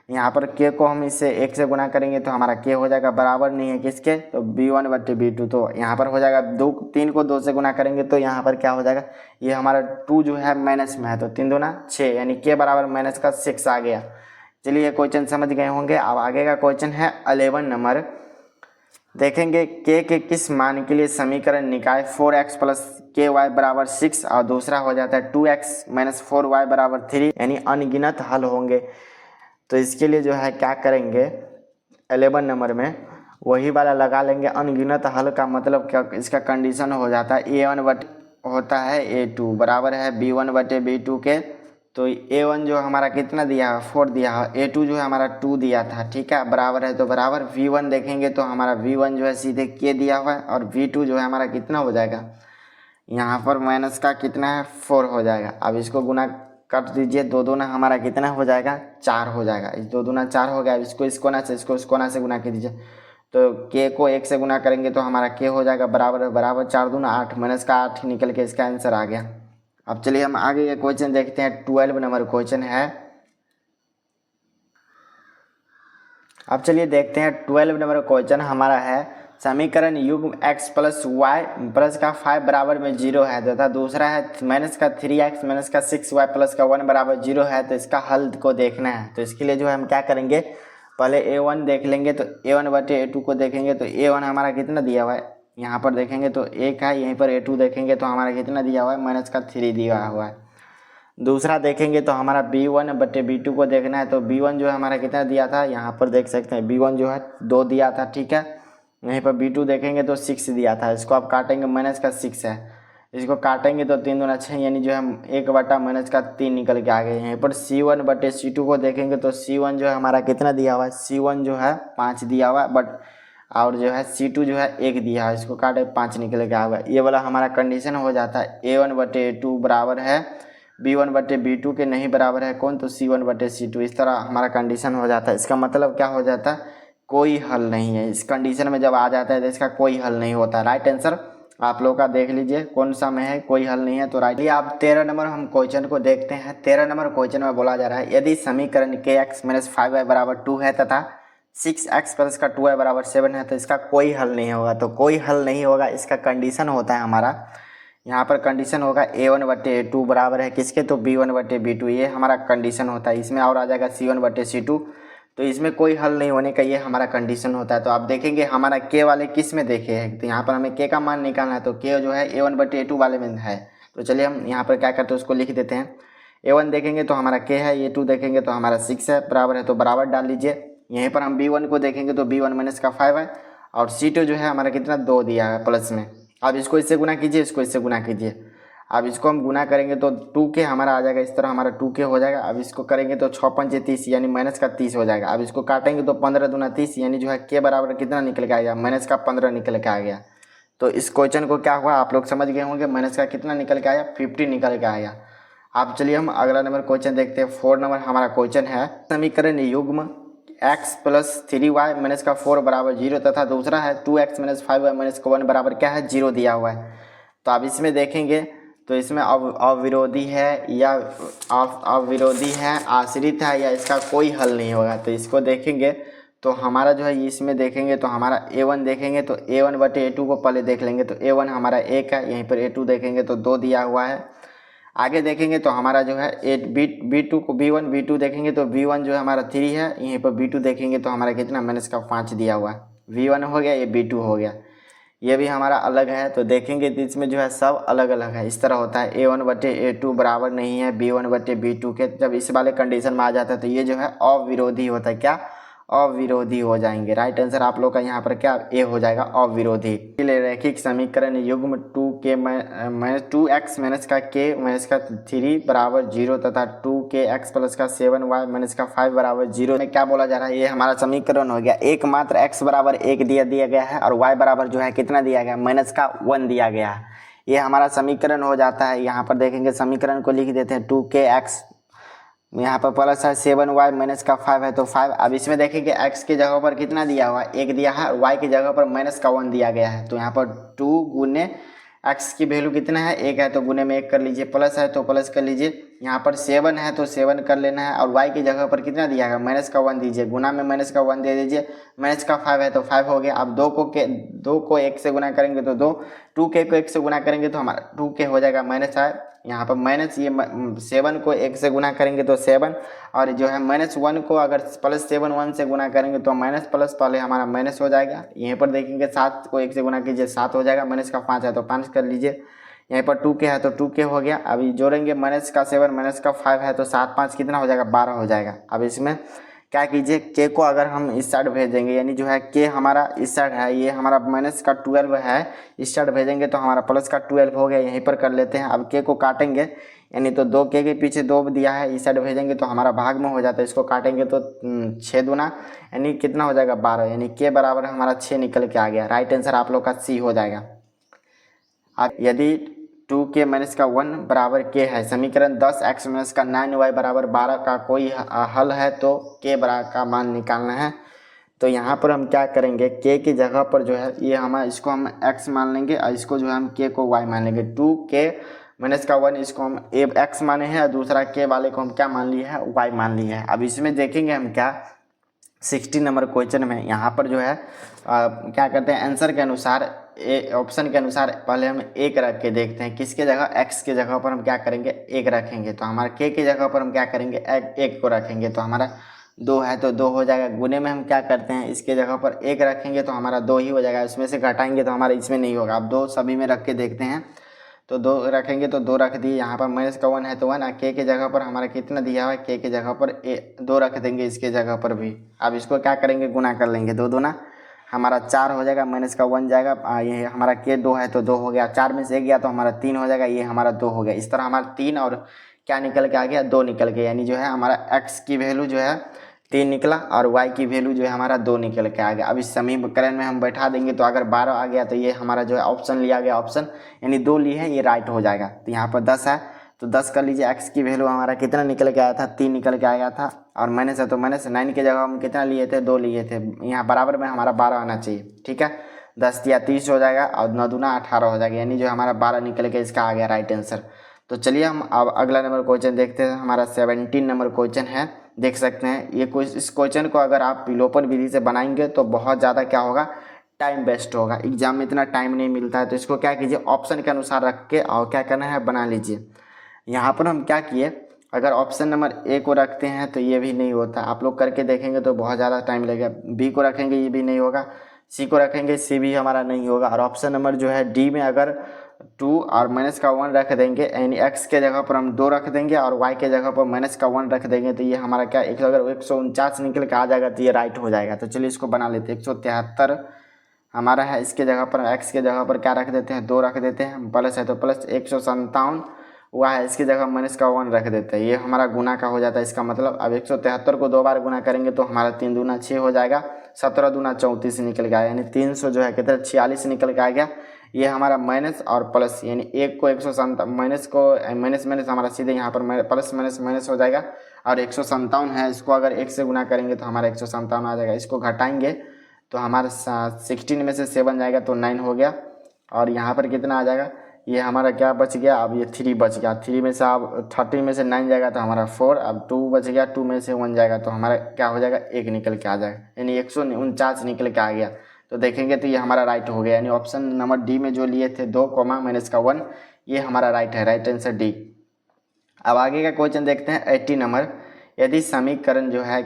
यहाँ पर K को हम इससे 1 से गुना करेंगे तो हमारा K हो जाएगा, बराबर नहीं है किसके, तो B1/B2। तो यहाँ पर हो जाएगा 3 को 2 से गुना करेंगे तो यहाँ पर क्या हो जाएगा, ये हमारा 2 जो है माइनस में है, तो 3 दूना 6, यानी K बराबर माइनस का 6 आ गया। चलिए ये क्वेश्चन समझ गए होंगे। अब आगे का क्वेश्चन है 11 नंबर। देखेंगे K के किस मान के लिए समीकरण निकाय 4x प्लस ky बराबर 6 और दूसरा हो जाता है 2x माइनस 4y बराबर 3, यानी अनगिनत हल होंगे। तो इसके लिए जो है क्या करेंगे, 11 नंबर में वही वाला लगा लेंगे। अनगिनत हल का मतलब क्या, इसका कंडीशन हो जाता है A1 होता है A2 बराबर है B1/B2 के। तो A1 जो हमारा कितना दिया है, 4 दिया है, A2 जो है हमारा 2 दिया था, ठीक है, बराबर है, तो बराबर V1 देखेंगे तो हमारा V1 जो है सीधे K दिया हुआ है, और V2 जो है हमारा कितना हो जाएगा, यहाँ पर माइनस का कितना है 4 हो जाएगा। अब इसको गुना कर दीजिए, 2 दूना हमारा कितना हो जाएगा, 4 हो जाएगा। इस 2 दूना 4 हो गया। इसको इस कोना से, इसको इस कोना से गुना कर दीजिए, तो K को 1 से गुना करेंगे तो हमारा K हो जाएगा बराबर 4 दूना 8, माइनस का 8 निकल के इसका आंसर आ गया। अब चलिए हम आगे ये क्वेश्चन देखते हैं। 12 नंबर क्वेश्चन है। अब चलिए देखते हैं 12 नंबर क्वेश्चन हमारा है, समीकरण युग्म x प्लस वाई प्लस का 5 बराबर में 0 है तथा दूसरा है माइनस का 3x माइनस का 6y प्लस का 1 बराबर 0 है, तो इसका हल को देखना है। तो इसके लिए जो है हम क्या करेंगे, पहले A1 देख लेंगे, तो A1/A2 को देखेंगे तो A1 हमारा कितना दिया हुआ है, यहाँ पर देखेंगे तो 1 है, यहीं पर A2 देखेंगे तो हमारा कितना दिया हुआ है, माइनस का 3 दिया हुआ है। दूसरा देखेंगे तो हमारा B1/B2 को देखना है। तो B1 जो है हमारा कितना दिया था, यहाँ पर देख सकते हैं B1 जो है 2 दिया था, ठीक है। यहीं पर B2 देखेंगे तो 6 दिया था। इसको आप काटेंगे, माइनस का 6 है, इसको काटेंगे तो 3 दूना 6, यानी जो है 1/-3 निकल के आ गए। यहीं पर C1/C2 को देखेंगे तो C1 जो है हमारा कितना दिया हुआ है, C1 जो है 5 दिया हुआ है, बट और जो है C2 जो है 1 दिया है, इसको काटे 5 निकल के आ गया। ये वाला हमारा कंडीशन हो जाता है A1/A2 बराबर है B1/B2 के नहीं बराबर है कौन, तो C1/C2। इस तरह हमारा कंडीशन हो जाता है। इसका मतलब क्या हो जाता है, कोई हल नहीं है। इस कंडीशन में जब आ जाता है तो इसका कोई हल नहीं होता। राइट आंसर आप लोग का देख लीजिए कौन सा में है, कोई हल नहीं है तो राइट। आप 13 नंबर हम क्वेश्चन को देखते हैं। 13 नंबर क्वेश्चन में बोला जा रहा है यदि समीकरण kx-5y बराबर 2 है तथा 6x प्लस का 2y बराबर 7 है तो इसका कोई हल नहीं होगा। तो कोई हल नहीं होगा, इसका कंडीशन होता है हमारा, यहाँ पर कंडीशन होगा A1/A2 बराबर है किसके, तो B1/B2। ये हमारा कंडीशन होता है। इसमें और आ जाएगा C1/C2, तो इसमें कोई हल नहीं होने का ये हमारा कंडीशन होता है। तो आप देखेंगे हमारा के वाले किस में देखे हैं, तो यहाँ पर हमें के का मान निकालना है। तो के जो है A1/A2 वाले में है। तो चलिए हम यहाँ पर क्या करते हैं उसको लिख देते हैं। A1 देखेंगे तो हमारा के है, A2 देखेंगे तो हमारा 6 है, बराबर है तो बराबर डाल लीजिए। यहीं पर हम B1 को देखेंगे तो B1 माइनस का 5 है, और C2 जो है हमारा कितना 2 दिया है प्लस में। अब इसको इससे गुना कीजिए, इसको इससे गुना कीजिए। अब इसको हम गुना करेंगे तो 2k हमारा आ जाएगा, इस तरह हमारा 2k हो जाएगा। अब इसको करेंगे तो 6×5 30, यानी माइनस का 30 हो जाएगा। अब इसको काटेंगे तो 15 दूना 30, यानी जो है k बराबर कितना निकल के आ गया, माइनस का 15 निकल के आ गया। तो इस क्वेश्चन को क्या हुआ आप लोग समझ गए होंगे, माइनस का कितना निकल के आया, 50 निकल के आया। अब चलिए हम अगला नंबर क्वेश्चन देखते हैं। 4 नंबर हमारा क्वेश्चन है समीकरण युग्म x प्लस 3y माइनस का 4 बराबर 0 तथा दूसरा है 2x माइनस 5y माइनस का 1 बराबर क्या है, 0 दिया हुआ है। तो अब इसमें देखेंगे तो इसमें अविरोधी है या अविरोधी है, आश्रित है, या इसका कोई हल नहीं होगा। तो इसको देखेंगे तो हमारा जो है इसमें देखेंगे तो हमारा A1 देखेंगे तो A1/A2 को पहले देख लेंगे। तो A1 हमारा 1 है, यहीं पर A2 देखेंगे तो 2 दिया हुआ है। आगे देखेंगे तो हमारा जो है B2 को B1 देखेंगे तो B1 जो है हमारा 3 है, यहीं पर B2 देखेंगे तो हमारा कितना माइनस का 5 दिया हुआ है। V1 हो गया, ये B2 हो गया, ये भी हमारा अलग है। तो देखेंगे तो इसमें जो है सब अलग अलग है। इस तरह होता है A1/A2 बराबर नहीं है B1/B2 के। जब इस वाले कंडीशन में आ जाता है तो ये जो है अविरोधी होता है, क्या अविरोधी हो जाएंगे। राइट आंसर आप लोग का यहाँ पर क्या ए हो जाएगा, अविरोधी। रैखिक समीकरण युग्म 2x माइनस का k माइनस का 3 बराबर 0 तथा 2kx प्लस का 7y माइनस का 5 बराबर 0 में क्या बोला जा रहा है, ये हमारा समीकरण हो गया। एकमात्र x बराबर 1 दिया गया है और y बराबर जो है कितना दिया गया, माइनस का 1 दिया गया है। ये हमारा समीकरण हो जाता है। यहाँ पर देखेंगे समीकरण को लिख देते हैं 2kx, यहाँ पर प्लस है 7y माइनस का 5 है तो 5। अब इसमें देखेंगे x की जगह पर कितना दिया हुआ है, 1 दिया है, और y की जगह पर माइनस का 1 दिया गया है। तो यहाँ पर 2 गुने x की वैल्यू कितना है, 1 है तो गुने में 1 कर लीजिए, प्लस है तो प्लस कर लीजिए। यहाँ पर 7 है तो 7 कर लेना है, और y की जगह पर कितना दिया है, माइनस का 1 दीजिए, गुना में माइनस का 1 दे दीजिए। माइनस का 5 है तो 5 हो गया। अब 2 को 1 से गुना करेंगे तो 2k को 1 से गुना करेंगे तो हमारा 2k हो जाएगा, माइनस है यहाँ पर माइनस, ये 7 को 1 से गुना करेंगे तो 7, और जो है -1 को अगर +7 1 से गुना करेंगे तो माइनस प्लस पहले हमारा माइनस हो जाएगा। यहीं पर देखेंगे 7 को 1 से गुना कीजिए 7 हो जाएगा, माइनस का 5 है तो 5 कर लीजिए। यहीं पर 2k है तो 2k हो गया। अभी जोड़ेंगे माइनस का 7 माइनस का 5 है तो 7 5 कितना हो जाएगा, 12 हो जाएगा। अब इसमें क्या कीजिए, के को अगर हम इस साइड भेज देंगे, यानी जो है के हमारा इस साइड है, ये हमारा माइनस का 12 है, इस साइड भेजेंगे तो हमारा प्लस का 12 हो गया। यहीं पर कर लेते हैं। अब के को काटेंगे, यानी तो 2 के पीछे 2 दिया है, इस साइड भेजेंगे तो हमारा भाग में हो जाता है। इसको काटेंगे तो 6 दूना यानी कितना हो जाएगा, 12, यानी के बराबर हमारा 6 निकल के आ गया। राइट आंसर आप लोग का सी हो जाएगा। अब यदि 2k माइनस का 1 बराबर k है, समीकरण 10x माइनस का 9y बराबर 12 का कोई हल है तो k बराबर का मान निकालना है। तो यहाँ पर हम क्या करेंगे, k की जगह पर जो है ये हम इसको हम x मान लेंगे और इसको जो है हम k को y मान लेंगे। 2k माइनस का 1 इसको हम x माने हैं और दूसरा k वाले को हम क्या मान लिए है, y मान लिए है। अब इसमें देखेंगे हम क्या 16 नंबर क्वेश्चन में यहाँ पर जो है क्या करते हैं, आंसर के अनुसार ऑप्शन के अनुसार पहले हम 1 रख के देखते हैं। किसके जगह, x के जगह पर हम क्या करेंगे 1 रखेंगे, तो हमारा k की जगह पर हम क्या करेंगे 1 को रखेंगे, तो हमारा 2 है तो 2 हो जाएगा। गुने में हम क्या करते हैं, इसके जगह पर 1 रखेंगे तो हमारा 2 ही हो जाएगा, उसमें से घटाएंगे तो हमारा इसमें नहीं होगा। अब 2 सभी में रख के देखते हैं तो 2 रखेंगे तो 2 रख दिए। यहाँ पर माइनस का 1 है तो 1, के जगह पर हमारा कितना दिया हुआ है, के जगह पर 2 रख देंगे इसके जगह पर भी। अब इसको क्या करेंगे, गुना कर लेंगे, 2 दूना हमारा 4 हो जाएगा, माइनस का 1 जाएगा, ये हमारा के 2 है तो 2 हो गया, 4 में से 1 गया तो हमारा 3 हो जाएगा, ये हमारा 2 हो गया। इस तरह हमारा 3 और क्या निकल के आ गया, 2 निकल के, यानी जो है हमारा x की वैल्यू जो है 3 निकला और y की वैल्यू जो है हमारा 2 निकल के आ गया। अब इस समीकरण में हम बैठा देंगे तो अगर 12 आ गया तो ये हमारा जो है ऑप्शन लिया गया, ऑप्शन यानी 2 ली है, ये राइट हो जाएगा। तो यहाँ पर 10 है तो 10 कर लीजिए, x की वैल्यू हमारा कितना निकल के आया था, 3 निकल के आया था, और माइनस है तो माइनस 9 की जगह हम कितना लिए थे, 2 लिए थे। यहाँ बराबर में हमारा 12 आना चाहिए, ठीक है। 10 या 30 हो जाएगा और 9 दूना 18 हो जाएगा, यानी जो हमारा 12 निकल के इसका आ गया राइट आंसर। तो चलिए हम अब अगला नंबर क्वेश्चन देखते हैं। हमारा 17 नंबर क्वेश्चन है, देख सकते हैं ये इस क्वेश्चन को अगर आप विलोपन विधि से बनाएंगे तो बहुत ज़्यादा क्या होगा, टाइम वेस्ट होगा। एग्जाम में इतना टाइम नहीं मिलता है, तो इसको क्या कीजिए, ऑप्शन के अनुसार रख के और क्या करना है, बना लीजिए। यहाँ पर हम क्या किए, अगर ऑप्शन नंबर ए को रखते हैं तो ये भी नहीं होता, आप लोग करके देखेंगे तो बहुत ज़्यादा टाइम लगेगा। बी को रखेंगे ये भी नहीं होगा, सी को रखेंगे सी भी हमारा नहीं होगा, और ऑप्शन नंबर जो है डी में अगर 2 और माइनस का 1 रख देंगे, यानी x के जगह पर हम 2 रख देंगे और y के जगह पर माइनस का 1 रख देंगे, तो ये हमारा क्या अगर 149 निकल के आ जाएगा तो ये राइट हो जाएगा। तो चलिए इसको बना लेते हैं। 173 हमारा है, इसके जगह पर x के जगह पर क्या रख देते हैं, 2 रख देते हैं, प्लस है तो प्लस 157 हुआ है, इसकी जगह माइनस का 1 रख देते हैं, ये हमारा गुना का हो जाता है। इसका मतलब अब 173 को 2 बार गुना करेंगे तो हमारा 3 दूना 6 हो जाएगा, 17 दूना 34 निकल गया, यानी 300 जो है कितना 46 निकल के आ गया। ये हमारा माइनस और प्लस, यानी एक को 157 माइनस को माइनस माइनस हमारा सीधे यहाँ पर प्लस माइनस माइनस हो जाएगा, और 157 है, इसको अगर 1 से गुना करेंगे तो हमारा 157 आ जाएगा। इसको घटाएंगे तो हमारा 16 में से 7 जाएगा तो 9 हो गया, और यहाँ पर कितना आ जाएगा, ये हमारा क्या बच गया, अब ये 3 बच गया, 3 में से अब 30 में से 9 जाएगा तो हमारा 4, अब 2 बच गया, 2 में से 1 जाएगा तो हमारा क्या हो जाएगा, 1 निकल के आ जाएगा, यानी 149 निकल के आ गया। तो देखेंगे तो ये हमारा राइट हो गया, यानी ऑप्शन नंबर डी में जो लिए थे 2 माइनस का 1, ये हमारा राइट है, राइट आंसर डी। अब आगे का क्वेश्चन देखते हैं 80 नंबर। यदि समीकरण जो है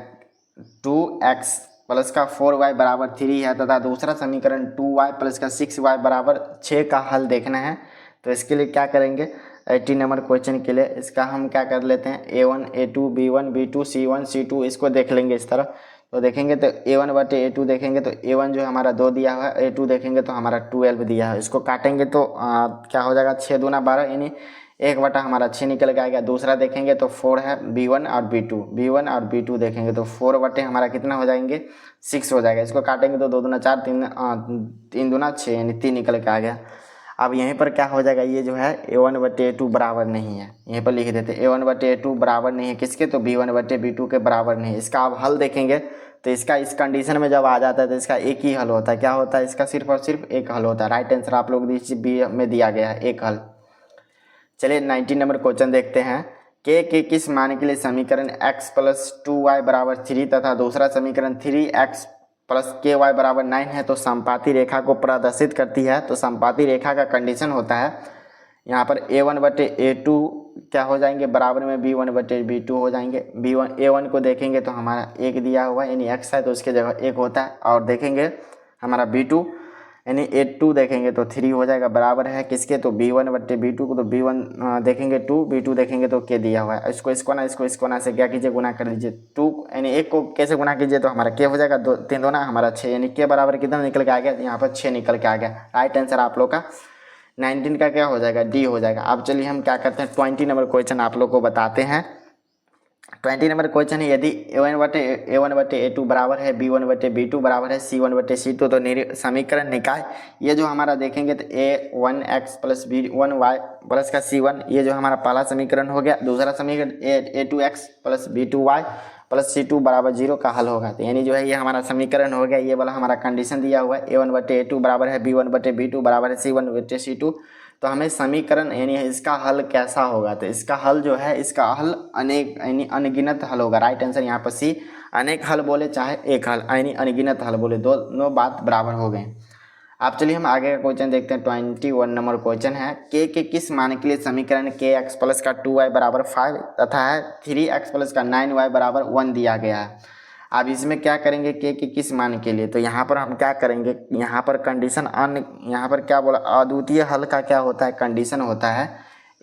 2x प्लस का 4y बराबर 3 है तथा दूसरा समीकरण 2y प्लस का 6y बराबर 6 का हल देखना है, तो इसके लिए क्या करेंगे, 80 नंबर क्वेश्चन के लिए इसका हम क्या कर लेते हैं, a1 a2 b1 b2 c1 c2 इसको देख लेंगे इस तरह। तो देखेंगे तो a1 बटे a2 देखेंगे तो a1 जो हमारा 2 दिया हुआ है, a2 देखेंगे तो हमारा 12 दिया है। इसको काटेंगे तो क्या हो जाएगा, 6 दूना 12, यानी 1 बटा हमारा 6 निकल के आ गया। दूसरा देखेंगे तो 4 है, b1 और b2 देखेंगे तो 4 बटे हमारा कितना हो जाएंगे, 6 हो जाएगा। इसको काटेंगे तो 2 दूना 4, 3 दूना 6, यानी 3 निकल के आ गया। अब यहीं पर क्या हो जाएगा, ये जो है a1 बटे a2 बराबर नहीं है, यहीं पर लिख देते a1 बटे a2 बराबर नहीं है किसके, तो b1 बटे b2 के बराबर नहीं है। इसका अब हल देखेंगे तो इसका इस कंडीशन में जब आ जाता है तो इसका एक ही हल होता है, क्या होता है, इसका सिर्फ और सिर्फ एक हल होता है। राइट आंसर आप लोग बी में दिया गया है, एक हल। चलिए 19 नंबर क्वेश्चन देखते हैं। के किस मान के लिए समीकरण x प्लस 2y बराबर 3 तथा दूसरा समीकरण 3x प्लस ky बराबर 9 है तो समपाती रेखा को प्रदर्शित करती है। तो समपाती रेखा का कंडीशन होता है यहाँ पर a1 बटे a2 क्या हो जाएंगे, बराबर में b1 बटे b2 हो जाएंगे। b1 a1 को देखेंगे तो हमारा 1 दिया हुआ है, यानी x है तो उसके जगह 1 होता है, और देखेंगे हमारा b2 यानी a2 देखेंगे तो 3 हो जाएगा, बराबर है किसके, तो b1 बट्टे b2 को, तो b1 देखेंगे 2, b2 देखेंगे तो k दिया हुआ है। इसको कोना से क्या कीजिए, गुना कर लीजिए। 2 यानी 1 को कैसे गुना कीजिए तो हमारा k हो जाएगा, 3 दूना हमारा 6, यानी k बराबर कितना निकल के आ गया, यहाँ पर 6 निकल के आ गया। राइट आंसर आप लोग का 19 का क्या हो जाएगा, डी हो जाएगा। अब चलिए हम क्या करते हैं 20 नंबर क्वेश्चन आप लोग को बताते हैं। 20 नंबर क्वेश्चन है, यदि a1 बटे a2 बराबर है b1 बटे b2 बराबर है c1 बटे c2 तो समीकरण निकाय। ये जो हमारा देखेंगे तो a1x प्लस b1y प्लस का c1, ये जो हमारा पहला समीकरण हो गया। दूसरा समीकरण a2x plus b2y plus c2 बराबर 0 का हल होगा। तो यानी जो है ये हमारा समीकरण हो गया, ये वाला हमारा कंडीशन दिया हुआ है a1 बटे a2 बराबर है b1 बटे b2 बराबर है c1 बटे c2। तो हमें समीकरण यानी इसका हल कैसा होगा, तो इसका हल जो है, इसका हल अनेक यानी अनगिनत हल होगा। राइट आंसर यहाँ पर सी, अनेक हल बोले चाहे एक हल यानी अनगिनत हल बोले, दोनों बात बराबर हो गए। अब चलिए हम आगे का क्वेश्चन देखते हैं। 21 नंबर क्वेश्चन है, के किस मान के लिए समीकरण kx प्लस का 2y बराबर 5 तथा है 3x प्लस का 9y बराबर 1 दिया गया है। अब इसमें क्या करेंगे के किस मान के लिए, तो यहाँ पर हम क्या करेंगे, यहाँ पर कंडीशन अन्य, यहाँ पर क्या बोला, अद्वितीय हल का क्या होता है, कंडीशन होता है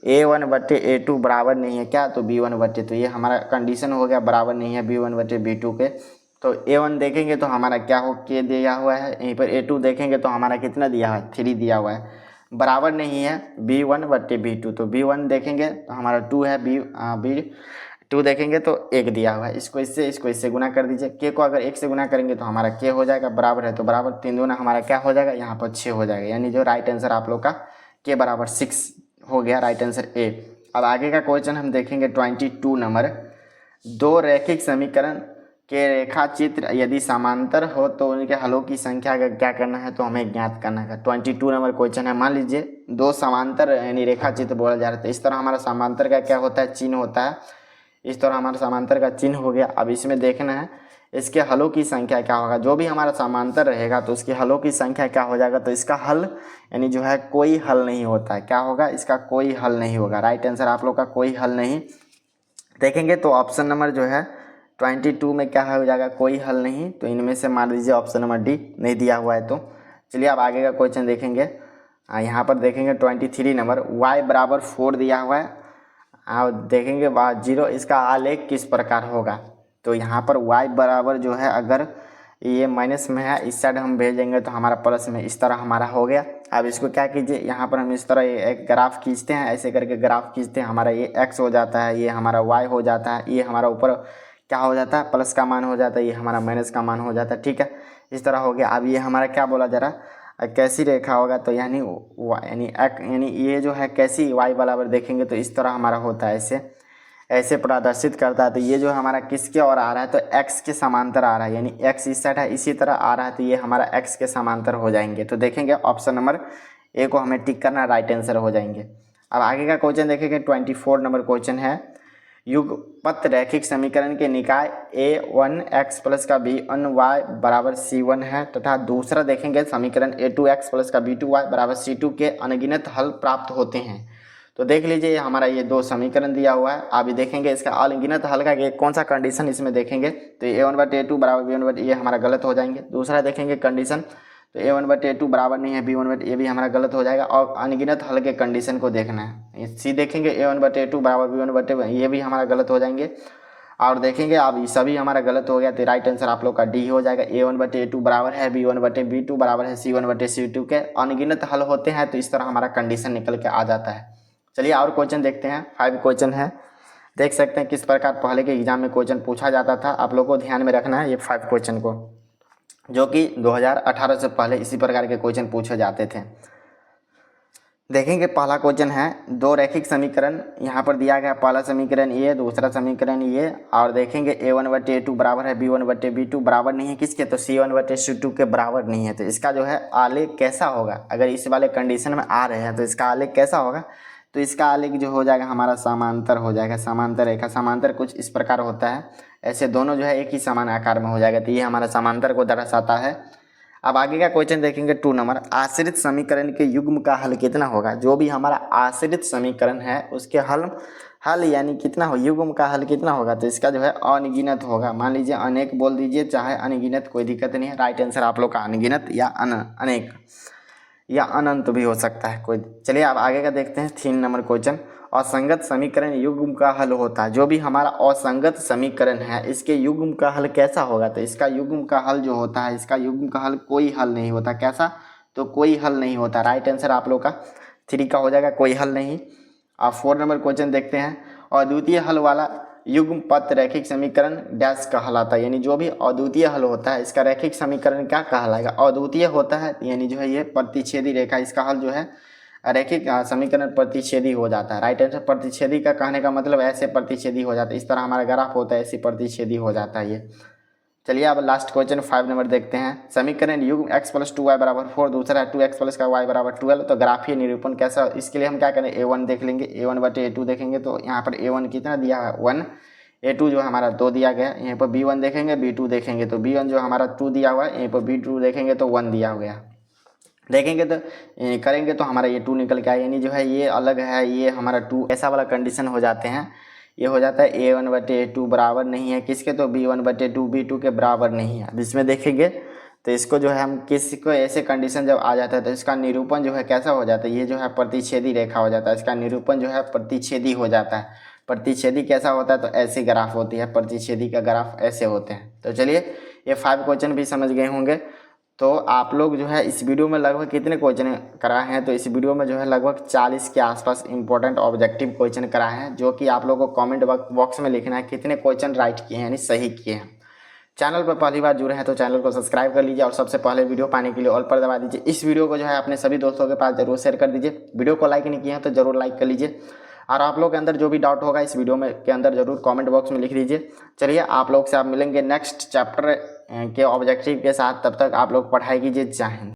A1/A2 बराबर नहीं है क्या, तो B1/, तो ये हमारा कंडीशन हो गया बराबर नहीं है B1/B2 के। तो A1 देखेंगे तो हमारा क्या हो, K दिया हुआ है, यहीं पर A2 देखेंगे तो हमारा कितना दिया है, 3 दिया हुआ है, बराबर नहीं है B1/B2। तो B1 देखेंगे तो हमारा 2 है, B2 देखेंगे तो 1 दिया हुआ है, इसको इससे गुना कर दीजिए। K को अगर 1 से गुना करेंगे तो हमारा K हो जाएगा, बराबर है तो बराबर 3 दूना हमारा क्या हो जाएगा, यहाँ पर 6 हो जाएगा, यानी जो राइट आंसर आप लोग का K बराबर 6 हो गया, राइट आंसर A। अब आगे का क्वेश्चन हम देखेंगे 22 नंबर, दो रैखिक समीकरण के रेखा चित्र यदि समांतर हो तो उनके हलों की संख्या का क्या करना है, तो हमें ज्ञात करना है। 22 नंबर क्वेश्चन है, मान लीजिए दो समांतर यानी रेखा चित्र बोला जा रहा है, तो इस तरह हमारा समांतर का क्या होता है, चिन्ह होता है, इस तरह हमारा समांतर का चिन्ह हो गया। अब इसमें देखना है इसके हलों की संख्या क्या होगा, जो भी हमारा समांतर रहेगा तो उसके हलों की संख्या क्या हो जाएगा, तो इसका हल यानी जो है कोई हल नहीं होता है, क्या होगा, इसका कोई हल नहीं होगा, राइट आंसर आप लोग का कोई हल नहीं। देखेंगे तो ऑप्शन नंबर जो है 22 में क्या हो जाएगा, कोई हल नहीं, तो इनमें से मान लीजिए ऑप्शन नंबर डी नहीं दिया हुआ है। तो चलिए अब आगे का क्वेश्चन देखेंगे। यहाँ पर देखेंगे 23 नंबर, y बराबर 4 दिया हुआ है, और देखेंगे 0, इसका आलेख किस प्रकार होगा, तो यहाँ पर y बराबर जो है अगर ये माइनस में है, इस साइड हम भेज देंगे तो हमारा प्लस में, इस तरह हमारा हो गया। अब इसको क्या कीजिए, यहाँ पर हम इस तरह एक ग्राफ खींचते हैं, ऐसे करके ग्राफ खींचते हैं, हमारा ये x हो जाता है, ये हमारा y हो जाता है, ये हमारा ऊपर क्या हो जाता है, प्लस का मान हो जाता है, ये हमारा माइनस का मान हो जाता है, ठीक है, इस तरह हो गया। अब ये हमारा क्या बोला जा रहा, कैसी रेखा होगा, तो यानी ये जो है कैसी y बराबर देखेंगे तो इस तरह हमारा होता है, ऐसे प्रदर्शित करता है। तो ये जो हमारा किसके और आ रहा है, तो x के समांतर आ रहा है, यानी x इस साइड है, इसी तरह आ रहा है, तो ये हमारा x के समांतर हो जाएंगे। तो देखेंगे ऑप्शन नंबर ए को हमें टिक करना, राइट आंसर हो जाएंगे। अब आगे का क्वेश्चन देखेंगे 24 नंबर क्वेश्चन है, युगपत रैखिक समीकरण के निकाय a1x प्लस का b1y बराबर c1 है, तथा दूसरा देखेंगे समीकरण a2x प्लस का b2y बराबर c2 के अनगिनत हल प्राप्त होते हैं। तो देख लीजिए हमारा ये दो समीकरण दिया हुआ है, अभी देखेंगे इसका अनगिनत हल का कौन सा कंडीशन इसमें देखेंगे, तो a1/a2 बराबर b1/, ये हमारा गलत हो जाएंगे। दूसरा देखेंगे कंडीशन, तो a1/a2 बराबर नहीं है b1/, ये भी हमारा गलत हो जाएगा। और अनगिनत हल के कंडीशन को देखना है, सी देखेंगे a1/a2 बराबर b1/, ये भी हमारा गलत हो जाएंगे। और देखेंगे अब सभी हमारा गलत हो गया, तो राइट आंसर आप लोग का डी हो जाएगा, a1/a2 बराबर है b1/b2 बराबर है c1/c2 के अनगिनत हल होते हैं, तो इस तरह हमारा कंडीशन निकल के आ जाता है। चलिए और क्वेश्चन देखते हैं, 5 क्वेश्चन है, देख सकते हैं किस प्रकार पहले के एग्जाम में क्वेश्चन पूछा जाता था, आप लोगों को ध्यान में रखना है ये 5 क्वेश्चन को, जो कि 2018 से पहले इसी प्रकार के क्वेश्चन पूछे जाते थे। देखेंगे पहला क्वेश्चन है, दो रैखिक समीकरण यहाँ पर दिया गया, पहला समीकरण ये, दूसरा समीकरण ये, और देखेंगे a1/a2 बराबर है b1/b2 बराबर नहीं है किसके, तो c1/c2 के बराबर नहीं है। तो इसका जो है आलेख कैसा होगा, अगर इस वाले कंडीशन में आ रहे हैं तो इसका आलेख कैसा होगा, तो इसका आलेख जो हो जाएगा हमारा समांतर हो जाएगा, समांतर रेखा, समांतर कुछ इस प्रकार होता है, ऐसे दोनों जो है एक ही समान आकार में हो जाएगा, तो ये हमारा समांतर को दर्शाता है। अब आगे का क्वेश्चन देखेंगे 2 नंबर, आश्रित समीकरण के युग्म का हल कितना होगा, जो भी हमारा आश्रित समीकरण है उसके हल यानी कितना हो, युग्म का हल कितना होगा, तो इसका जो है अनगिनत होगा, मान लीजिए अनेक बोल दीजिए चाहे अनगिनत, कोई दिक्कत नहीं है, राइट आंसर आप लोग का अनगिनत या अनेक या अनंत भी हो सकता है कोई। चलिए अब आगे का देखते हैं 3 नंबर क्वेश्चन, असंगत समीकरण युग्म का हल होता है, जो भी हमारा असंगत समीकरण है इसके युग्म का हल कैसा होगा, तो इसका युग्म का हल जो होता है, इसका युग्म का हल कोई हल नहीं होता, कैसा, तो कोई हल नहीं होता, राइट आंसर आप लोग का 3 का हो जाएगा, कोई हल नहीं। अब 4 नंबर क्वेश्चन देखते हैं, अद्वितीय हल वाला युग्म पथ रैखिक समीकरण डैश कहलाता है, यानी जो भी अद्वितीय हल होता है इसका रैखिक समीकरण क्या कहलाएगा, अद्वितीय होता है, यानी जो है ये प्रतिच्छेदी रेखा, इसका हल जो है रैखिक समीकरण प्रतिच्छेदी हो जाता है, राइट आंसर। प्रतिच्छेदी का कहने का मतलब ऐसे प्रतिच्छेदी हो जाता है, इस तरह हमारा ग्राफ होता है, ऐसे प्रतिच्छेदी हो जाता है ये। चलिए अब लास्ट क्वेश्चन 5 नंबर देखते हैं, समीकरण युग्म x + 2y बराबर 4, दूसरा है 2x प्लस का y बराबर 12, तो ग्राफीय निरूपण कैसा, इसके लिए हम क्या करें, a1 देख लेंगे, a1/a2 देखेंगे, तो यहाँ पर a1 कितना दिया है 1, a2 जो हमारा 2 दिया गया, यहाँ पर b1 देखेंगे, b2 देखेंगे, तो b1 जो हमारा 2 दिया हुआ है, यहाँ पर b2 देखेंगे तो 1 दिया हो गया, देखेंगे तो करेंगे तो हमारा ये 2 निकल के आए, यानी जो है ये अलग है, ये हमारा 2, ऐसा वाला कंडीशन हो जाते हैं, ये हो जाता है A1/A2 बराबर नहीं है किसके, तो B1/2 B2 के बराबर नहीं है। अब इसमें देखेंगे तो इसको जो है हम किसी को ऐसे कंडीशन जब आ जाता है तो इसका निरूपण जो है कैसा हो जाता है, ये जो है प्रतिच्छेदी रेखा हो जाता है, इसका निरूपण जो है प्रतिच्छेदी हो जाता है। प्रतिच्छेदी कैसा होता है, तो ऐसी ग्राफ होती है, प्रतिच्छेदी का ग्राफ ऐसे होते हैं। तो चलिए ये 5 क्वेश्चन भी समझ गए होंगे। तो आप लोग जो है इस वीडियो में लगभग कितने क्वेश्चन कराए हैं, तो इस वीडियो में जो है लगभग 40 के आसपास इंपॉर्टेंट ऑब्जेक्टिव क्वेश्चन कराए हैं, जो कि आप लोगों को कमेंट बॉक्स में लिखना है कितने क्वेश्चन राइट किए हैं यानी सही किए हैं। चैनल पर पहली बार जुड़े हैं तो चैनल को सब्सक्राइब कर लीजिए और सबसे पहले वीडियो पाने के लिए ऑल पर दबा दीजिए। इस वीडियो को जो है अपने सभी दोस्तों के पास जरूर शेयर कर दीजिए। वीडियो को लाइक नहीं किए हैं तो जरूर लाइक कर लीजिए और आप लोग के अंदर जो भी डाउट होगा इस वीडियो में के अंदर जरूर कमेंट बॉक्स में लिख दीजिए। चलिए आप लोग से आप मिलेंगे नेक्स्ट चैप्टर के ऑब्जेक्टिव के साथ, तब तक आप लोग पढ़ाई कीजिए। जय हिंद।